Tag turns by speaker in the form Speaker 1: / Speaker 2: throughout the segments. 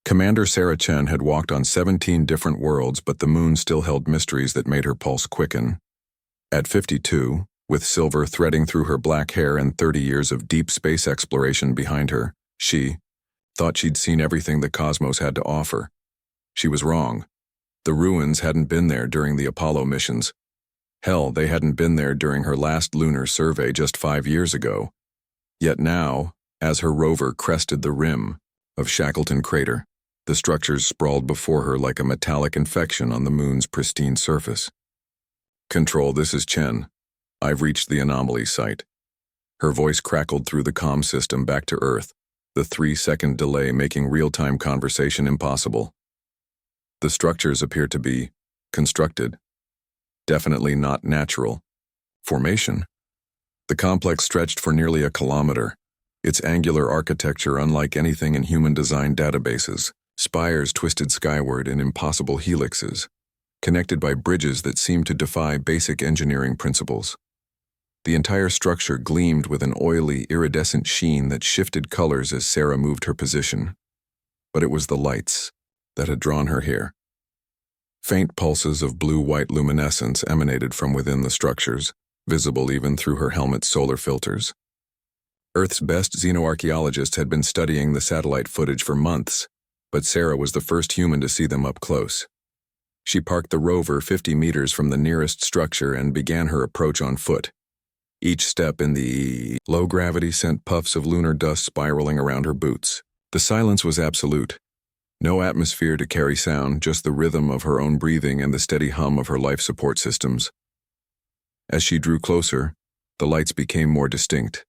Speaker 1: Commander Sarah Chen had walked on 17 different worlds, but the moon still held mysteries that made her pulse quicken. At 52, with silver threading through her black hair and 30 years of deep space exploration behind her, she thought she'd seen everything the cosmos had to offer. She was wrong. The ruins hadn't been there during the Apollo missions. Hell, they hadn't been there during her last lunar survey just 5 years ago. Yet now, as her rover crested the rim of Shackleton Crater, the structures sprawled before her like a metallic infection on the moon's pristine surface. "Control, this is Chen. I've reached the anomaly site." Her voice crackled through the comm system back to Earth, the 3-second delay making real-time conversation impossible. The structures appear to be constructed. Definitely not natural. Formation. The complex stretched for nearly a kilometer, its angular architecture unlike anything in human-designed databases. Spires twisted skyward in impossible helixes, connected by bridges that seemed to defy basic engineering principles. The entire structure gleamed with an oily, iridescent sheen that shifted colors as Sarah moved her position. But it was the lights that had drawn her here. Faint pulses of blue-white luminescence emanated from within the structures, visible even through her helmet's solar filters. Earth's best xenoarchaeologists had been studying the satellite footage for months, but Sarah was the first human to see them up close. She parked the rover 50 meters from the nearest structure and began her approach on foot. Each step in the low gravity sent puffs of lunar dust spiraling around her boots. The silence was absolute. No atmosphere to carry sound, just the rhythm of her own breathing and the steady hum of her life support systems. As she drew closer, the lights became more distinct.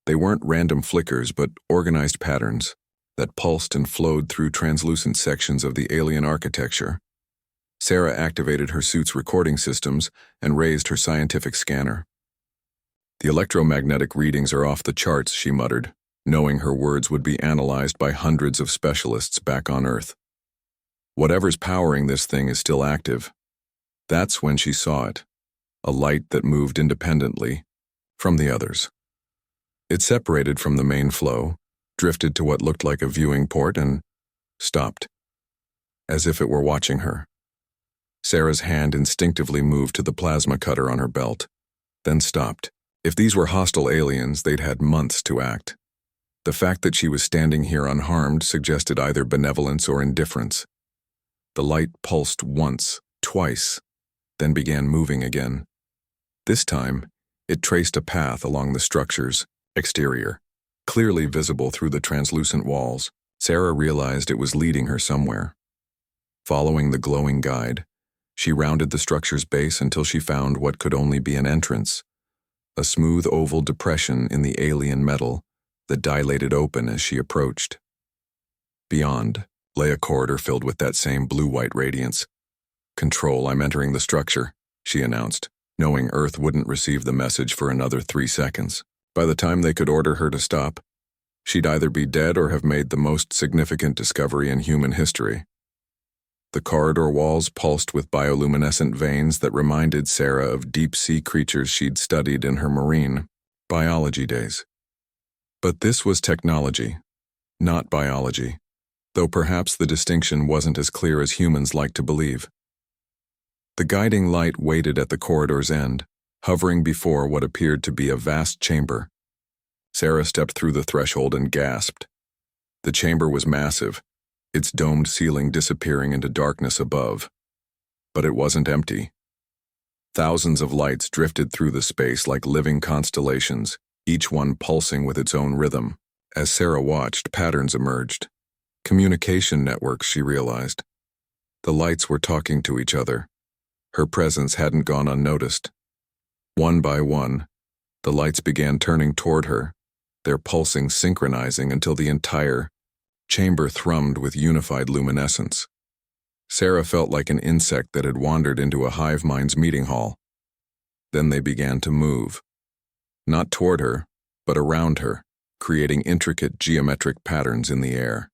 Speaker 1: They weren't random flickers, but organized patterns that pulsed and flowed through translucent sections of the alien architecture. Sarah activated her suit's recording systems and raised her scientific scanner. "The electromagnetic readings are off the charts," she muttered, knowing her words would be analyzed by hundreds of specialists back on Earth. Whatever's powering this thing is still active. That's when she saw it, a light that moved independently from the others. It separated from the main flow, drifted to what looked like a viewing port, and stopped, as if it were watching her. Sarah's hand instinctively moved to the plasma cutter on her belt, then stopped. If these were hostile aliens, they'd had months to act. The fact that she was standing here unharmed suggested either benevolence or indifference. The light pulsed once, twice, then began moving again. This time, it traced a path along the structure's exterior, clearly visible through the translucent walls. Sarah realized it was leading her somewhere. Following the glowing guide, she rounded the structure's base until she found what could only be an entrance, a smooth oval depression in the alien metal that dilated open as she approached. Beyond lay a corridor filled with that same blue-white radiance. "Control, I'm entering the structure," she announced, knowing Earth wouldn't receive the message for another 3 seconds. By the time they could order her to stop, she'd either be dead or have made the most significant discovery in human history. The corridor walls pulsed with bioluminescent veins that reminded Sarah of deep-sea creatures she'd studied in her marine biology days. But this was technology, not biology, though perhaps the distinction wasn't as clear as humans like to believe. The guiding light waited at the corridor's end, hovering before what appeared to be a vast chamber. Sarah stepped through the threshold and gasped. The chamber was massive, its domed ceiling disappearing into darkness above. But it wasn't empty. Thousands of lights drifted through the space like living constellations, each one pulsing with its own rhythm. As Sarah watched, patterns emerged. Communication networks, she realized. The lights were talking to each other. Her presence hadn't gone unnoticed. One by one, the lights began turning toward her, their pulsing synchronizing until the entire chamber thrummed with unified luminescence. Sarah felt like an insect that had wandered into a hive mind's meeting hall. Then they began to move. Not toward her, but around her, creating intricate geometric patterns in the air.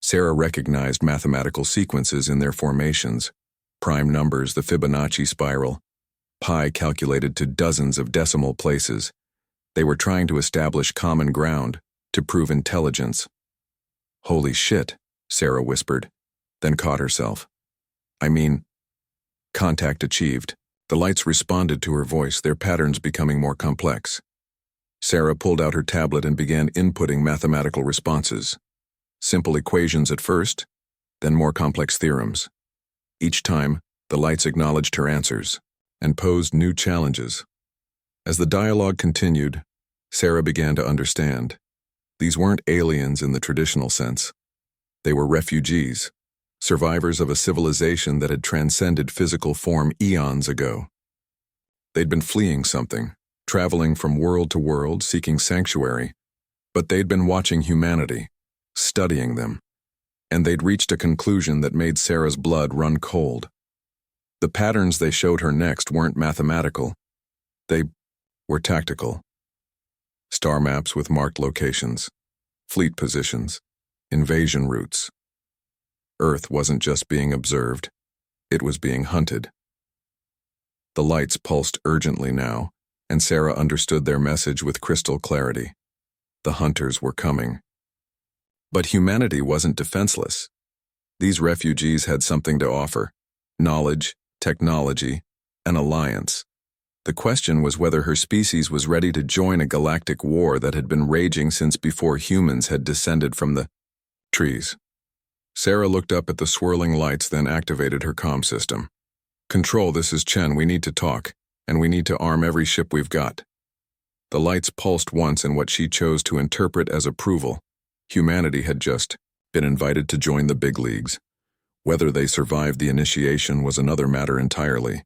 Speaker 1: Sarah recognized mathematical sequences in their formations, prime numbers, the Fibonacci spiral, pi calculated to dozens of decimal places. They were trying to establish common ground, to prove intelligence. "Holy shit," Sarah whispered, then caught herself. I mean, contact achieved. The lights responded to her voice, their patterns becoming more complex. Sarah pulled out her tablet and began inputting mathematical responses. Simple equations at first, then more complex theorems. Each time, the lights acknowledged her answers and posed new challenges. As the dialogue continued, Sarah began to understand. These weren't aliens in the traditional sense. They were refugees, survivors of a civilization that had transcended physical form eons ago. They'd been fleeing something, traveling from world to world, seeking sanctuary, but they'd been watching humanity, studying them, and they'd reached a conclusion that made Sarah's blood run cold. The patterns they showed her next weren't mathematical. They were tactical. Star maps with marked locations, fleet positions, invasion routes. Earth wasn't just being observed, it was being hunted. The lights pulsed urgently now, and Sarah understood their message with crystal clarity. The hunters were coming. But humanity wasn't defenseless. These refugees had something to offer: knowledge, technology, an alliance. The question was whether her species was ready to join a galactic war that had been raging since before humans had descended from the trees. Sarah looked up at the swirling lights, then activated her comm system. Control, this is Chen. We need to talk, and we need to arm every ship we've got. The lights pulsed once in what she chose to interpret as approval. Humanity had just been invited to join the big leagues. Whether they survived the initiation was another matter entirely.